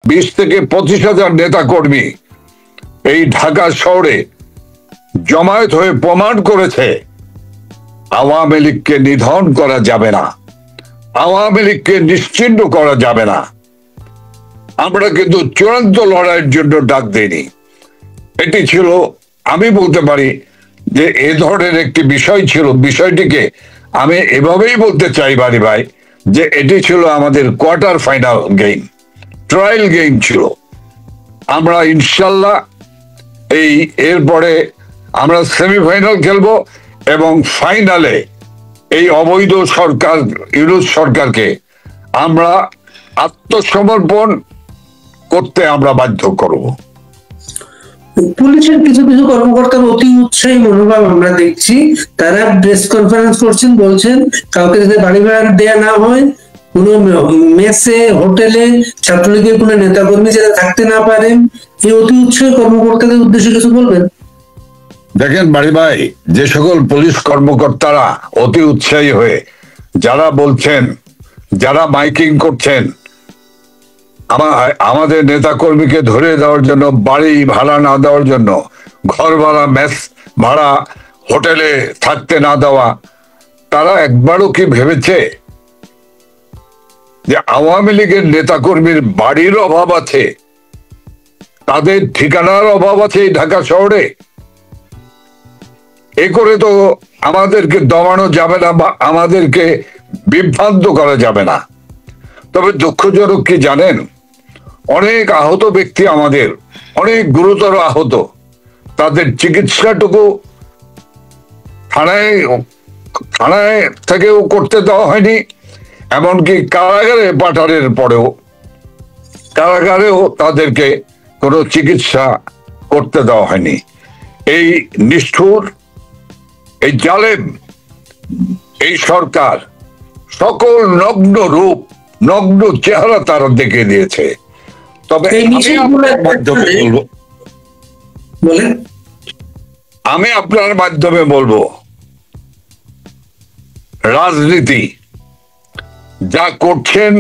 20,000-25,000 নেতা কর্মী এই ঢাকা শহরে জমায়েত হয়ে প্রমাণ করেছে আওয়ামী লীগকে নিধন করা যাবে না, আওয়ামী লীগকে নিশ্চিহ্ন করা যাবে না। আমরা কিন্তু চূড়ান্ত লড়াইয়ের জন্য ডাক দেইনি। এটি ছিল, আমি বলতে পারি যে এ ধরনের একটি বিষয় ছিল। বিষয়টিকে আমি এভাবেই বলতে চাই বাড়ি ভাই, যে এটি ছিল আমাদের quarter final game, trial game ছিল। আমরা ইনশাল্লাহ এরপরে আমরা সেমিফাইনাল খেলবো এবং ফাইনালে এই অবৈধ সরকার ইউনূস সরকারকে আমরা আত্মসমর্পণ করতে আমরা বাধ্য করব। পুলিশের কিছু কিছু কর্মকর্তার অতি উৎসাহী মনোভাব আমরা দেখছি। তারা প্রেস কনফারেন্স করছেন, বলছেন কাউকে যদি বাড়ি ভাড়া দেয়া না হয়, কোনো মেসে হোটেলে ছাত্রলীগের কোনো নেতাকর্মী যারা থাকতে না পারেন, এই অতি উৎসাহী কর্মকর্তাদের উদ্দেশ্যে কিছু বলবেন? দেখেন বাড়ি ভাই, যে সকল পুলিশ কর্মকর্তারা অতি উৎসাহী হয়ে যারা বলছেন, যারা মাইকিং করছেন আমাদের নেতা কর্মীকে ধরে দেওয়ার জন্য, বাড়ি ভাড়া না দেওয়ার জন্য, ঘর ভাড়া, মেস ভাড়া, হোটেলে থাকতে না দেওয়া, তারা একবারও কি ভেবেছে যে আওয়ামী লীগের নেতা কর্মীর বাড়ির অভাব আছে, তাদের ঠিকানার অভাব আছে এই ঢাকা শহরে? এ করে তো আমাদেরকে দমানো যাবে না বা আমাদেরকে বিভ্রান্ত করা যাবে না। তবে দুঃখজনক কি জানেন, অনেক আহত ব্যক্তি আমাদের, অনেক গুরুতর আহত, তাদের চিকিৎসাটুকু থানায় থেকেও করতে দেওয়া হয়নি, এমনকি কারাগারে পাঠানোর পরেও কারাগারেও তাদেরকে কোনো চিকিৎসা করতে দেওয়া হয়নি। এই নিষ্ঠুর, এই জালেম, এই সরকার সকল নগ্ন রূপ, নগ্ন চেহারা তারা দেখে দিয়েছে। তবে আমি আপনার মাধ্যমে বলবো, রাজনীতি যা করছেন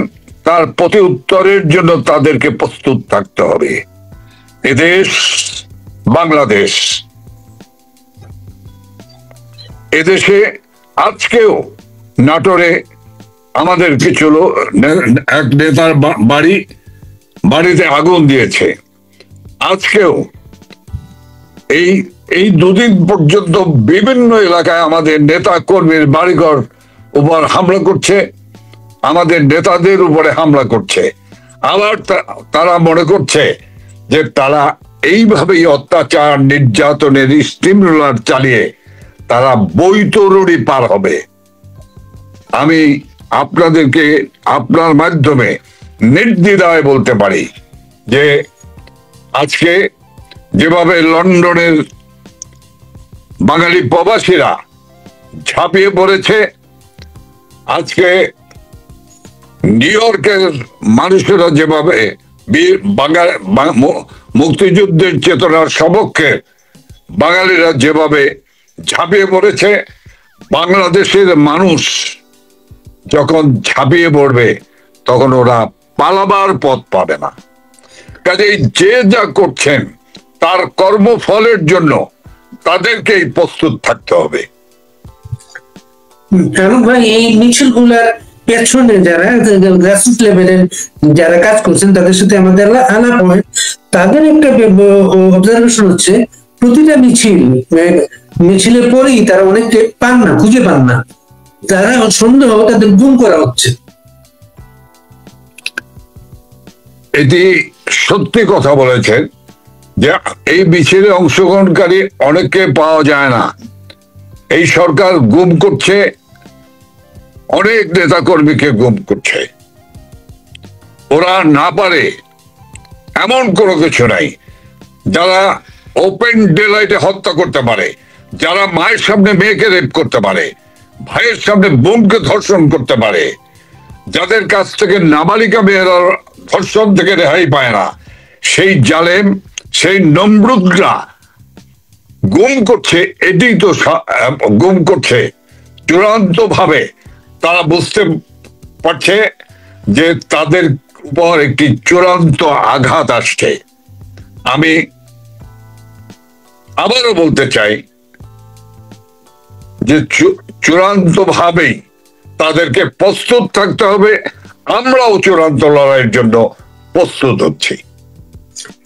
তার প্রতি উত্তরের জন্য তাদেরকে প্রস্তুত থাকতে হবে। এদেশ বাংলাদেশ, এদেশে আজকেও নাটোরে আমাদের কিছু এক নেতার বাড়িতে আগুন দিয়েছে। আজকেও এই দুদিন পর্যন্ত বিভিন্ন এলাকায় আমাদের নেতা কর্মীর বাড়িঘর উপর হামলা করছে, আমাদের নেতাদের উপরে হামলা করছে। আবার তারা মনে করছে যে তারা এইভাবেই অত্যাচার, নির্যাতনের স্টিম রোলার চালিয়ে তারা বৈতরণী পার হবে। আমি আপনাদেরকে আপনার মাধ্যমে নির্দ্বিধায় বলতে পারি যে আজকে যেভাবে লন্ডনের বাঙালি প্রবাসীরা ঝাঁপিয়ে পড়েছে, আজকে নিউ ইয়র্কের মানুষেরা যেভাবে মুক্তিযুদ্ধের চেতনার সপক্ষে বাঙালিরা যেভাবে ঝাঁপিয়ে পড়েছে, বাংলাদেশের মানুষ যখন ঝাঁপিয়ে পড়বে তখন ওরা পালাবার পথ পাবে না। কাজেই যে যা করছেন তার কর্মফলের জন্য তাদেরকেই প্রস্তুত থাকতে হবে। ভাই, এই মিছিলগুলার পেছনে যারা গ্রাসরুট লেভেলের যারা কাজ করছেন তাদের সাথে আমাদের আলাপ হয়, তাদের একটা অবজারভেশন হচ্ছে প্রতিটা মিছিলের পরেই তারা অনেককে পান না, খুঁজে পান না, যারা সন্দেহ তাদের গুম করা হচ্ছে। এটি সত্যি কথা বলেছেন যে এই মিছিলে অংশগ্রহণকারী অনেককে পাওয়া যায় না। এই সরকার গুম করছে, অনেক নেতা কর্মীকে গুম করছে। ওরা না পারে এমন কোনো কিছু নাই। যারা ওপেন ডেলাইটে হত্যা করতে পারে, যারা মায়ের সামনে মেয়েকে রেপ করতে পারে, ভাইয়ের সামনে বোনকে ধর্ষণ করতে পারে, যাদের কাছ থেকে নাবালিকা মেয়েরা ধর্ষণ থেকে রেহাই পায় না, সেই জালেম, সেই নমরুদরা গুম করছে। এটি তো গুম করছে চূড়ান্ত ভাবে। তারা বুঝতে পারছে যে তাদের উপর একটি চূড়ান্ত আঘাত আসছে। আমি আবারও বলতে চাই যে চূড়ান্ত ভাবেই তাদেরকে প্রস্তুত থাকতে হবে। আমরাও চূড়ান্ত লড়াইয়ের জন্য প্রস্তুত হচ্ছি।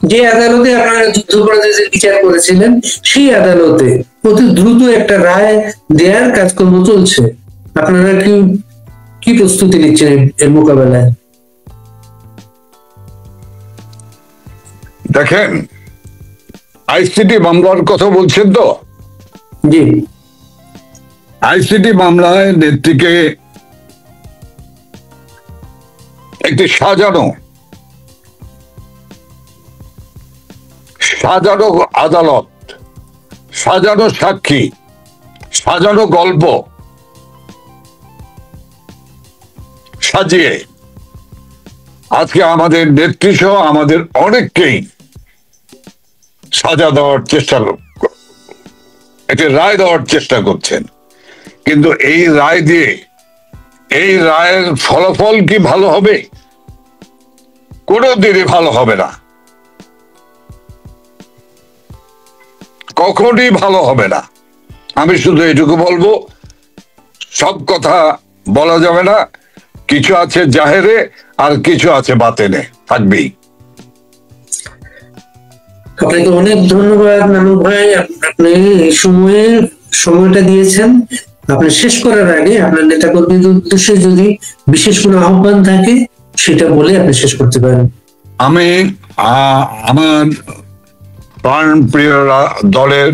যে আদালতে আপনারা যুদ্ধাপরাধীদের বিচার করেছিলেন, সেই আদালতে অতি দ্রুত একটা রায় দেওয়ার কাজকর্ম চলছে। আপনারা কি কি প্রস্তুতি নিচ্ছেন এর মোকাবেলায়? দেখেন, আইসিটি মামলার কথা বলছেন তো? জি। আইসিটি মামলায় নেত্রীকে একটি সাজানো আদালত, সাজানো সাক্ষী, সাজানো গল্প সাজিয়ে আজকে আমাদের নেত্রী সহ আমাদের অনেককেই সাজা দেওয়ার চেষ্টা, একটি রায় দেওয়ার চেষ্টা করছেন। কিন্তু এই রায় দিয়ে এই রায়ের ফলাফল কি ভালো হবে? কোনো দিনই ভালো হবে না, কখনই ভালো হবে না। আমি শুধু এটুকু বলবো, সব কথা বলা যাবে না, কিছু আছে জাহেরে আর কিছু আছে বাতেনে, থাকবেই। আপনাকে অনেক ধন্যবাদ নানু ভাই, আপনি এই সময়টা দিয়েছেন। আপনি শেষ করার আগে আপনার নেতা কর্মীদের উদ্দেশ্যে যদি বিশেষ কোনো আহ্বান থাকে সেটা বলে আপনি শেষ করতে পারেন। আমি আমার প্রাণ প্রিয় দলের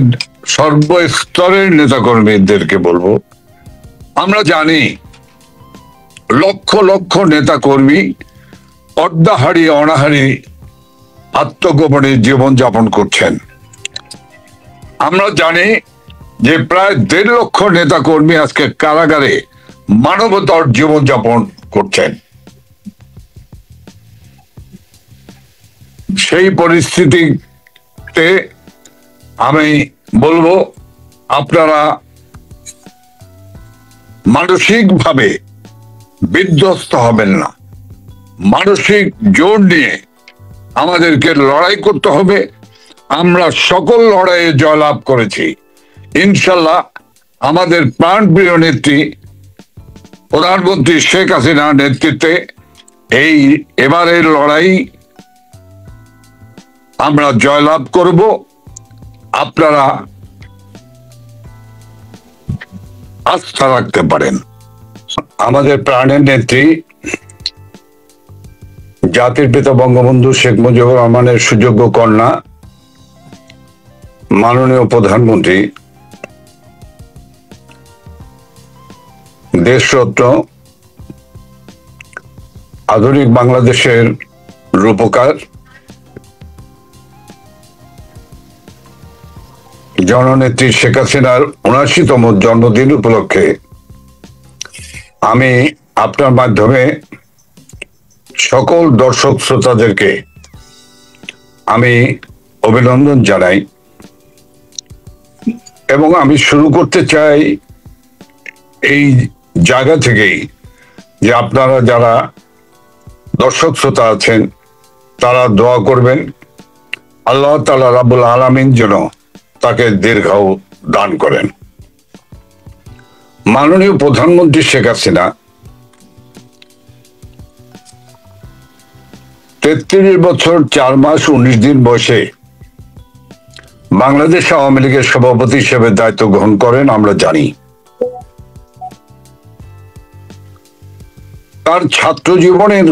সর্বস্তরের নেতাকর্মীদেরকে বলবো, আমরা জানি লক্ষ লক্ষ নেতাকর্মী অর্ধাহারি অনাহারি আত্মগোপনে জীবন যাপন করছেন। আমরা জানি যে প্রায় 1.5 লক্ষ নেতাকর্মী আজকে কারাগারে মানবতার জীবন যাপন করছেন। সেই পরিস্থিতিতে আমি বলবো, আপনারা মানসিকভাবে বিধ্বস্ত হবেন না। মানসিক জোর নিয়ে আমাদেরকে লড়াই করতে হবে। আমরা সকল লড়াইয়ে জয়লাভ করেছি ইনশাল্লাহ। আমাদের প্রাণপ্রিয় নেত্রী প্রধানমন্ত্রী শেখ হাসিনার নেতৃত্বে এবারের লড়াই আমরা জয়লাভ করব। আপনারা আস্থা রাখতে পারেন। আমাদের প্রাণের নেত্রী জাতির পিতা বঙ্গবন্ধু শেখ মুজিবুর রহমানের সুযোগ্য কন্যা মাননীয় প্রধানমন্ত্রী দেশরত্ন, আধুনিক বাংলাদেশের রূপকার, জননেত্রী শেখ হাসিনার ৭৯তম জন্মদিন উপলক্ষে আমি আপনার মাধ্যমে সকল দর্শক শ্রোতাদেরকে আমি অভিনন্দন জানাই। এবং আমি শুরু করতে চাই এই জায়গা থেকেই যে আপনারা যারা দর্শক শ্রোতা আছেন তারা দোয়া করবেন আল্লাহ তাআলা রাব্বুল আলামিন যেন তাকে দীর্ঘায়ু দান করেন। মাননীয় প্রধানমন্ত্রী শেখ হাসিনা ৩৩ বছর ৪ মাস ১৯ দিন বয়সে বাংলাদেশ আওয়ামী লীগের সভাপতি হিসেবে দায়িত্ব গ্রহণ করেন। আমরা জানি তার ছাত্র জীবনের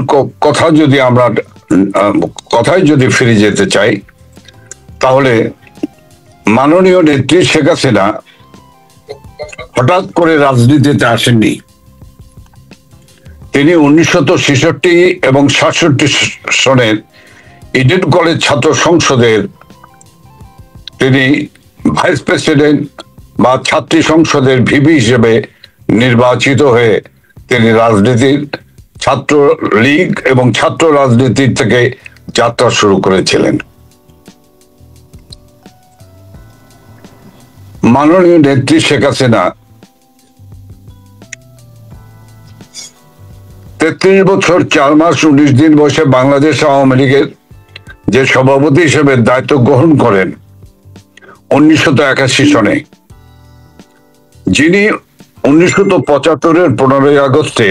কথায় যদি ফিরে যেতে চাই, তাহলে মাননীয় নেত্রী শেখ হাসিনা হঠাৎ করে রাজনীতিতে আসেননি। তিনি 1966 এবং 67 সনের ইডেন কলেজ ছাত্র সংসদের তিনি ভাইস প্রেসিডেন্ট বা ছাত্রী সংসদের ভিপি হিসেবে নির্বাচিত হয়ে তিনি রাজনীতির ছাত্র লীগ এবং ছাত্র রাজনীতির থেকে যাত্রা শুরু করেছিলেন। মাননীয় নেত্রী শেখ হাসিনা 33 বছর 4 মাস 19 দিন বয়সে বাংলাদেশ আওয়ামী লীগের যে সভাপতি হিসেবে দায়িত্ব গ্রহণ করেন 1981 সনে, যিনি 1975-এর 15 আগস্টে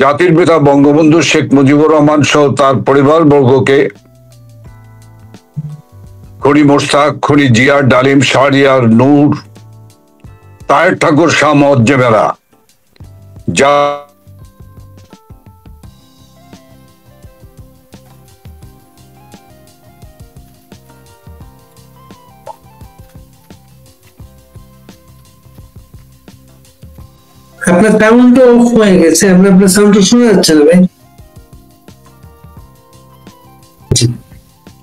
জাতির পিতা বঙ্গবন্ধু শেখ মুজিবুর রহমান সহ তার পরিবারবর্গকে খনি মোশতাক, খনি জিয়া, ডালিম, শাহরিয়ার, নূর, তাহের ঠাকুর, শাহ মজ্জেমেরা, যা আপনার সাউন্ডটা অফ হয়ে গেছে, আপনার সাউন্ডটা শোনা যাচ্ছে না ভাই।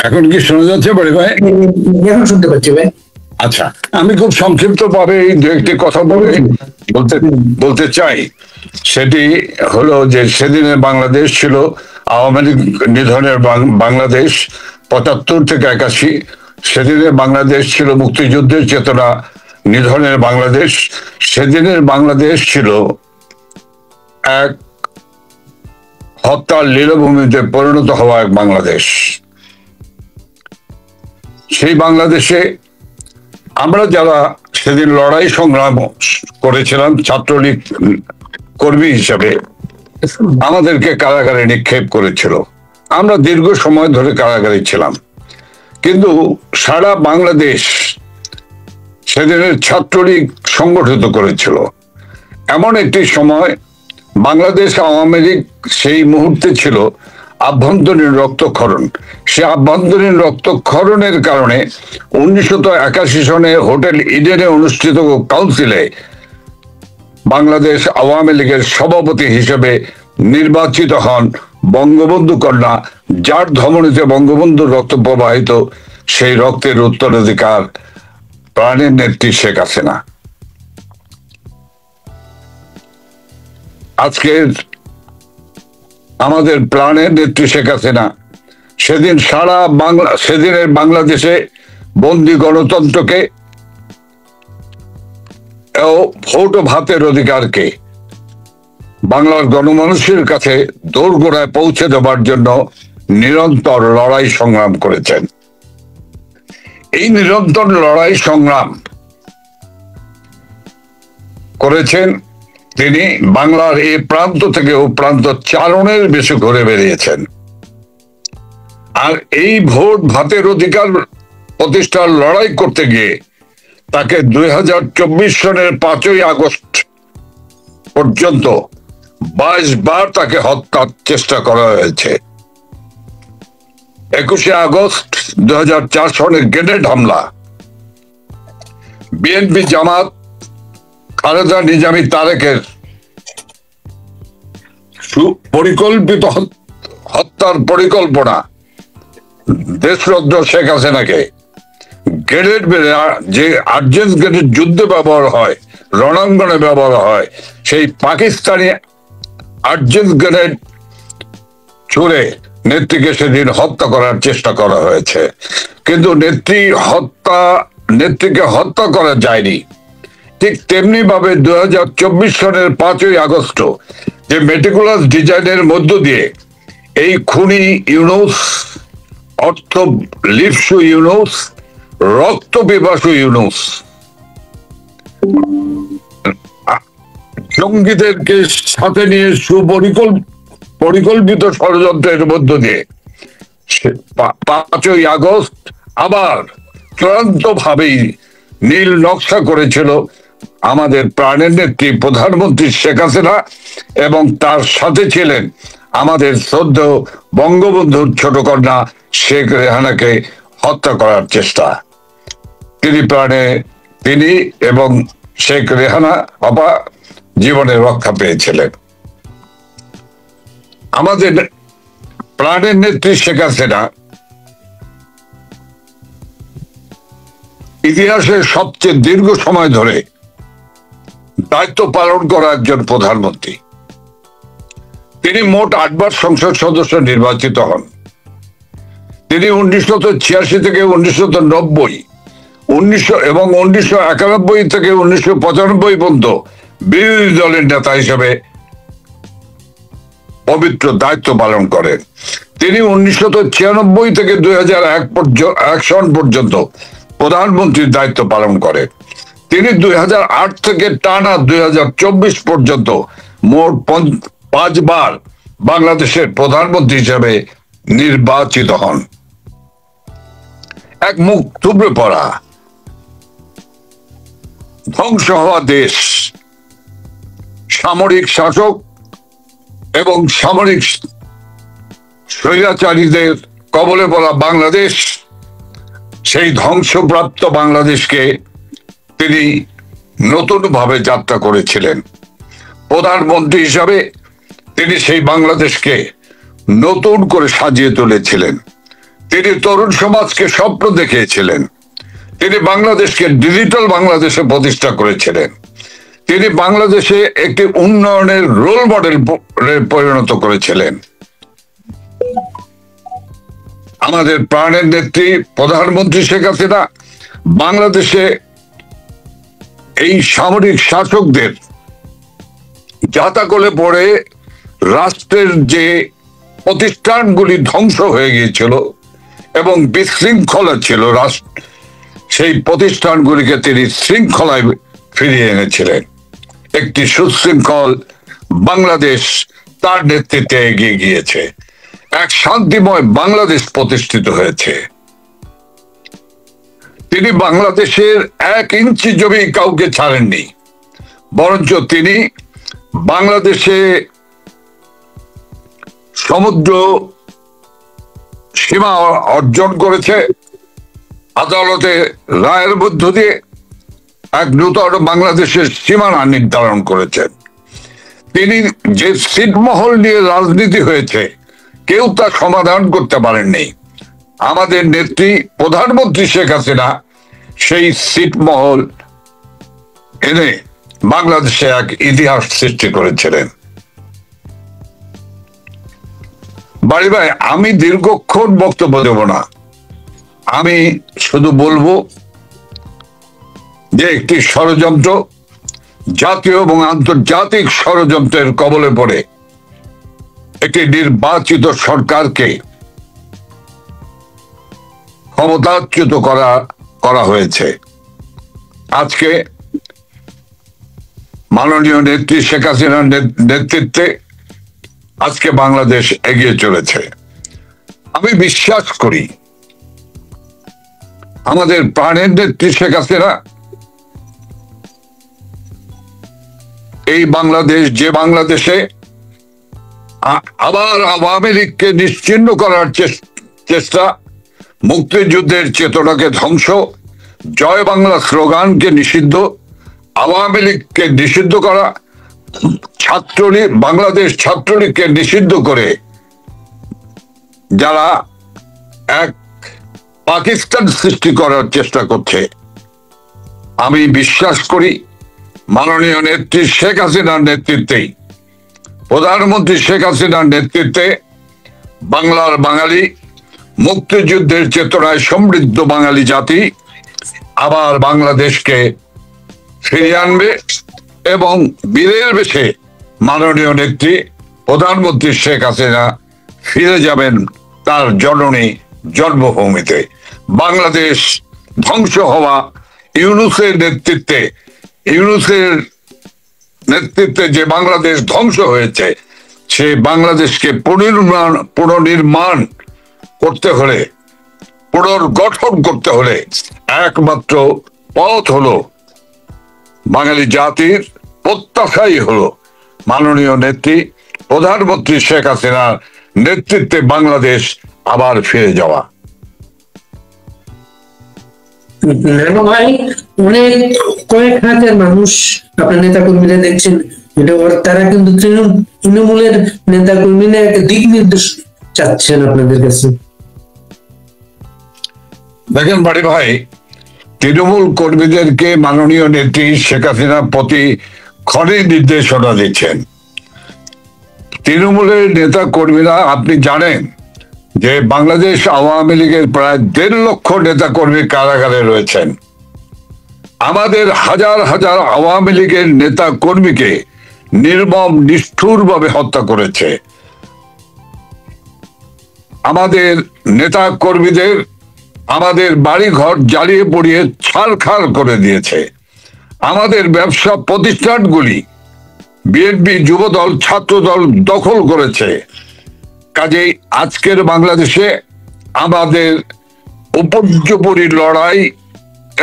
এখন কি শোনা যাচ্ছে বড় ভাই? এখন শুনতে পাচ্ছি ভাই। আচ্ছা, আমি খুব সংক্ষিপ্ত ভাবে এই দু একটি কথা বলতে চাই। সেটি হলো যে সেদিনে বাংলাদেশ ছিল আওয়ামী লীগ নিধনের বাংলাদেশ 75 থেকে 81। সেদিনে বাংলাদেশ ছিল মুক্তিযুদ্ধের চেতনা নিধনের বাংলাদেশ। সেদিনের বাংলাদেশ ছিল এক হত্যার লীলভূমিতে পরিণত হওয়া এক বাংলাদেশ। সেই বাংলাদেশে আমরা যারা সেদিন লড়াই সংগ্রাম করেছিলাম ছাত্রলীগ কর্মী হিসেবে, আমাদেরকে কারাগারে নিক্ষেপ করেছিল। আমরা দীর্ঘ সময় ধরে কারাগারে ছিলাম, কিন্তু সারা বাংলাদেশ সেদিনের ছাত্রলীগ সংগঠিত করেছিল। এমন একটি সময় বাংলাদেশ আওয়ামী লীগ সেই মুহূর্তে ছিল আভ্যন্তরীণ রক্তক্ষরণ। সে আভ্যন্তরীণ রক্তক্ষরণের কারণে 1981 সনে হোটেল ইডেনে অনুষ্ঠিত কাউন্সিলে বাংলাদেশ আওয়ামী লীগের সভাপতি হিসেবে নির্বাচিত হন বঙ্গবন্ধু কন্যা, যার ধমনীতে বঙ্গবন্ধুর রক্ত প্রবাহিত, সেই রক্তের উত্তরাধিকার প্রাণের নেত্রী শেখ হাসিনা। আজকের আমাদের প্রাণের নেত্রী শেখ হাসিনা সেদিন সেদিনের বাংলাদেশে বন্দি গণতন্ত্রকে ও ভোট ও ভাতের অধিকারকে বাংলার গণমানুষের কাছে দোরগোড়ায় পৌঁছে দেওয়ার জন্য নিরন্তর লড়াই সংগ্রাম করেছেন। এই নিরন্তর লড়াই সংগ্রাম করেছেন তিনি। বাংলার এই প্রান্ত থেকে ও প্রান্ত চারণের বেশি ঘুরে বেরিয়েছেন। আর এই ভোট ভাতের অধিকার প্রতিষ্ঠার লড়াই করতে গিয়ে তাকে 2024 সনের 5ই আগস্ট পর্যন্ত 22 বার তাকে হত্যার চেষ্টা করা হয়েছে। 21শে আগস্ট 2004 সনের গ্রেনেড হামলা, বিএনপি জামাত খালেদা নিজামী তারেকের পরিকল্পিত হত্যার পরিকল্পনা, দেশরত্ন শেখ হাসিনাকে গ্রেনেড মেরে, যে আর্জেন্ট গ্রেনেড যুদ্ধে ব্যবহার হয়, রণাঙ্গনে ব্যবহার হয়, সেই পাকিস্তানি আর্জেন্ট গ্রেনেড ছুড়ে নেত্রীকে সেদিন হত্যা করার চেষ্টা করা হয়েছে। কিন্তু নেত্রীকে হত্যা করা যায়নি। ঠিক তেমনি ভাবে 2024 সনের 5ই আগস্ট যে মেটিকুলাস ডিজাইনের মধ্য দিয়ে এই খুনি ইউনূস, অর্থ লিপসু ইউনূস, রক্ত পিপাসু ইউনূস জঙ্গিদেরকে সাথে নিয়ে পরিকল্পিত ষড়যন্ত্রের মধ্য দিয়ে 5ই আগস্ট আবার চূড়ান্ত ভাবেই নীল নকশা করেছিল আমাদের প্রাণের নেত্রী প্রধানমন্ত্রী শেখ হাসিনা, এবং তার সাথে ছিলেন আমাদের শ্রদ্ধেয় বঙ্গবন্ধুর ছোট কন্যা শেখ রেহানাকে হত্যা করার চেষ্টা। তিনি এবং শেখ রেহানা আপা জীবনে রক্ষা পেয়েছিলেন। আমাদের প্রাণের নেত্রী শেখ হাসিনা ইতিহাসের সবচেয়ে দীর্ঘ সময় ধরে দায়িত্ব পালন করা একজন প্রধানমন্ত্রী। তিনি মোট 8 বার সংসদ সদস্য নির্বাচিত হন। তিনি 1986 থেকে 1990 এবং 1991 থেকে 1995 পর্যন্ত বিরোধী দলের নেতা হিসেবে পবিত্র দায়িত্ব পালন করেন। তিনি 1996 থেকে 2001 সন পর্যন্ত প্রধানমন্ত্রীর দায়িত্ব পালন করেন। তিনি 2008 থেকে টানা 2024 পর্যন্ত মোট 5 বার বাংলাদেশের প্রধানমন্ত্রী হিসেবে নির্বাচিত হন। এক মুখ থুবড়ে পড়া, ধ্বংস হওয়া দেশ, সামরিক শাসক এবং সামরিক স্বৈরাচারীদের কবলে পড়া বাংলাদেশ, সেই ধ্বংসপ্রাপ্ত বাংলাদেশকে তিনি নতুনভাবে যাত্রা করেছিলেন। প্রধানমন্ত্রী হিসাবে তিনি সেই বাংলাদেশকে নতুন করে সাজিয়ে তুলেছিলেন। তিনি তরুণ সমাজকে স্বপ্ন দেখিয়েছিলেন। তিনি বাংলাদেশকে ডিজিটাল বাংলাদেশে প্রতিষ্ঠা করেছিলেন। তিনি বাংলাদেশে একটি উন্নয়নের রোল মডেল পরিণত করেছিলেন। আমাদের প্রাণের নেত্রী প্রধানমন্ত্রী শেখ হাসিনা বাংলাদেশে এই সামরিক শাসকদের জাতাকলে পড়ে রাষ্ট্রের যে প্রতিষ্ঠানগুলি ধ্বংস হয়ে গিয়েছিল এবং বিশৃঙ্খলা ছিল সেই প্রতিষ্ঠানগুলিকে তিনি শৃঙ্খলায় ফিরিয়ে এনেছিলেন। একটি সুশৃঙ্খল বাংলাদেশ তার নেতৃত্বে এগিয়ে গিয়েছে। এক শান্তিময় বাংলাদেশ প্রতিষ্ঠিত হয়েছে। তিনি বাংলাদেশের 1 ইঞ্চি জমি কাউকে ছাড়েননি, বরঞ্চ তিনি বাংলাদেশে সমুদ্র সীমা অর্জন করেছে। আদালতে রায়ের মধ্য দিয়ে এক নূতন বাংলাদেশের সীমানা নির্ধারণ করেছেন। তিনি যে ছিটমহল নিয়ে রাজনীতি হয়েছে, কেউ তা সমাধান করতে পারেননি। আমাদের নেত্রী প্রধানমন্ত্রী শেখ হাসিনা সেই ছিটমহল এনে বাংলাদেশে এক ইতিহাস সৃষ্টি করেছিলেন। বাড়ি ভাই, আমি দীর্ঘক্ষণ বক্তব্য দেব না। আমি শুধু বলবো যে একটি ষড়যন্ত্র, জাতীয় এবং আন্তর্জাতিক ষড়যন্ত্রের কবলে পড়ে একটি নির্বাচিত সরকারকে ক্ষমতাচ্যুত করা হয়েছে। আজকে মাননীয় নেত্রী শেখ হাসিনার নেতৃত্বে আজকে বাংলাদেশ এগিয়ে চলেছে। আমি বিশ্বাস করি আমাদের প্রাণের নেত্রী শেখ হাসিনা এই বাংলাদেশ, যে বাংলাদেশে আবার আওয়ামী লীগকে নিশ্চিহ্ন করার চেষ্টা, মুক্তিযুদ্ধের চেতনাকে ধ্বংস, জয় বাংলা স্লোগানকে নিষিদ্ধ, আওয়ামী লীগকে নিষিদ্ধ করা, ছাত্রলীগ, বাংলাদেশ ছাত্রলীগকে নিষিদ্ধ করে যারা এক পাকিস্তান সৃষ্টি করার চেষ্টা করছে, আমি বিশ্বাস করি মাননীয় নেত্রী শেখ হাসিনার নেতৃত্বেই, প্রধানমন্ত্রী শেখ হাসিনার নেতৃত্বে বাংলার বাঙালি, মুক্তিযুদ্ধের চেতনায় সমৃদ্ধ বাঙালি জাতি আবার বাংলাদেশকে ফিরিয়ে আনবে এবং বীরের বেশে মাননীয় নেত্রী প্রধানমন্ত্রী শেখ হাসিনা ফিরে যাবেন তার জননী জন্মভূমিতে। বাংলাদেশ ধ্বংস হওয়া ইউনূসের নেতৃত্বে যে বাংলাদেশ ধ্বংস হয়েছে, সে বাংলাদেশকে পুনর্নির্মাণ করতে হলে, পুনর্গঠন করতে হলে একমাত্র পথ হলো, বাঙালি জাতির প্রত্যাশাই হলো মাননীয় নেত্রী প্রধানমন্ত্রী শেখ হাসিনার নেতৃত্বে বাংলাদেশ আবার ফিরে যাওয়া। ভাই, অনেক কয়েক হাজার মানুষ আপনার নেতা কর্মীরা দেখছেন, তারা কিন্তু তৃণমূলের নেতা কর্মীরা একটা দিক নির্দেশ চাচ্ছেন আপনাদের কাছে। দেখেন বাড়ি ভাই, তৃণমূল কর্মীদেরকে মাননীয় নেত্রী শেখ হাসিনা প্রতি ক্ষণে নির্দেশনা দিচ্ছেন। তৃণমূলের নেতা কর্মীরা, আপনি জানেন যে বাংলাদেশ আওয়ামী লীগের প্রায় 1.5 লক্ষ নেতা কর্মী কারাগারে রয়েছেন। আমাদের হাজার হাজার আওয়ামী লীগের নেতা কর্মীকে নির্মম নিষ্ঠুরভাবে হত্যা করেছে। আমাদের নেতা কর্মীদের আমাদের বাড়ি ঘর জ্বালিয়ে পুড়িয়ে ছারখার করে দিয়েছে। আমাদের ব্যবসা প্রতিষ্ঠানগুলি বিএনপি যুবদল ছাত্রদল দখল করেছে। কাজেই আজকের বাংলাদেশে আমাদের উপর্যুপরি লড়াই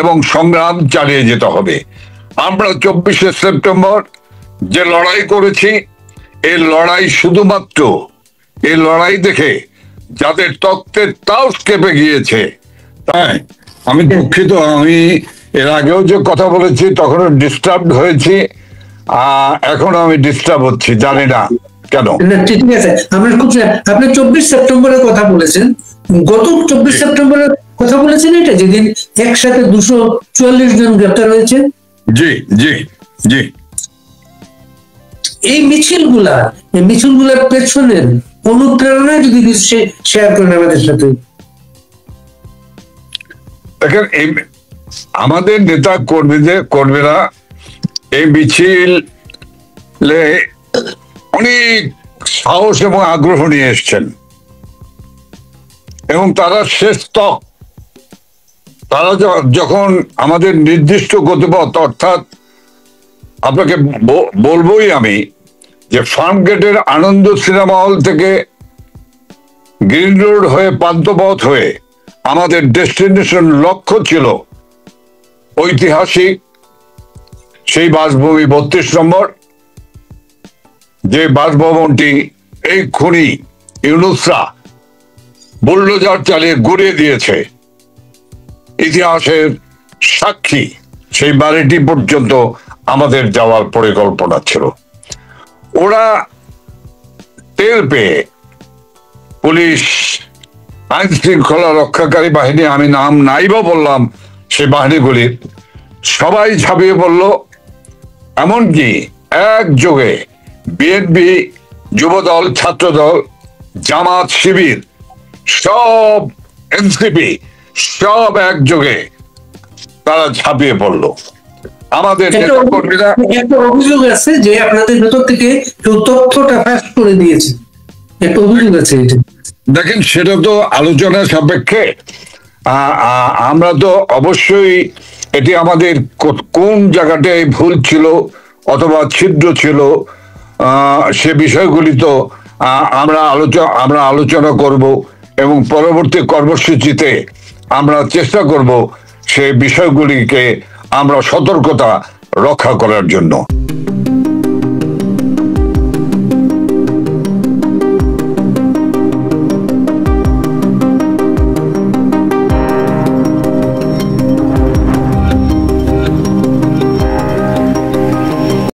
এবং সংগ্রাম চালিয়ে যেতে হবে। আমরা 24শে সেপ্টেম্বর যে লড়াই করেছি, এই লড়াই শুধুমাত্র এই লড়াই দেখে যাদের তত্ত্বের তাস কেঁপে গিয়েছে, তাই আমি দুঃখিত। আমি এর আগেও যে কথা বলেছি তখনও ডিস্টার্ব হয়েছি, এখন আমি ডিস্টার্ব হচ্ছি, জানি না কেন। ঠিক আছে, আপনি 24 সেপ্টেম্বরের কথা বলেছেন, গত 24 সেপ্টেম্বরের কথা বলেছেন, এটা যেদিন একসাথে 244 জন গ্রেপ্তার হয়েছে। জি জি জি। এই মিছিলগুলার পেছনের অনুপ্রেরণা যদি শেয়ার করেন আমাদের সাথে। দেখেন, আমাদের নেতা কর্মীরা এই মিছিলে অনেক সাহস এবং আগ্রহ নিয়ে এসছেন এবং তারা শেষ তক, তারা যখন আমাদের নির্দিষ্ট গতিপথ, অর্থাৎ আপনাকে বলবোই আমি যে ফার্ম গেটের আনন্দ সিনেমা হল থেকে গ্রিন রোড হয়ে পান্থপথ হয়ে আমাদের ডেস্টিনেশন লক্ষ্য ছিল ঐতিহাসিক সেই বাসভূমি 32 নম্বর, যে বাসভবনটি এই খুনি ইউনুসরা বুলডোজার চালিয়ে গুড়িয়ে দিয়েছে। ইতিহাসের সাক্ষী সেই বাড়িটি পর্যন্ত আমাদের যাওয়ার পরিকল্পনা ছিল। ওরা টের পেয়ে পুলিশ, আইন শৃঙ্খলা রক্ষাকারী বাহিনী, আমি নাম নাইবা বললাম, সেই বাহিনীগুলির সবাই ঝাঁপিয়ে পড়ল। এমনকি একযোগে বিএনপি, যুবদল, ছাত্রদল, জামাত, শিবির, সব এনসিপি সব একযোগে তারা ঝাঁপিয়ে পড়ল। আমাদের নেতাকর্মীরা, একটা অভিযোগ আছে যে আপনাদের ভেতর থেকে কেউ তথ্যটা ফাঁস করে দিয়েছে, একটা অভিযোগ আছে। দেখেন, সেটা তো আলোচনা সাপেক্ষে। আমরা তো অবশ্যই এটি আমাদের কোন জায়গাটায় ভুল ছিল অথবা ছিদ্র ছিল, সে বিষয়গুলি তো আমরা আলোচনা করব এবং পরবর্তী কর্মসূচিতে আমরা চেষ্টা করব সেই বিষয়গুলিকে আমরা সতর্কতা রক্ষা করার জন্য।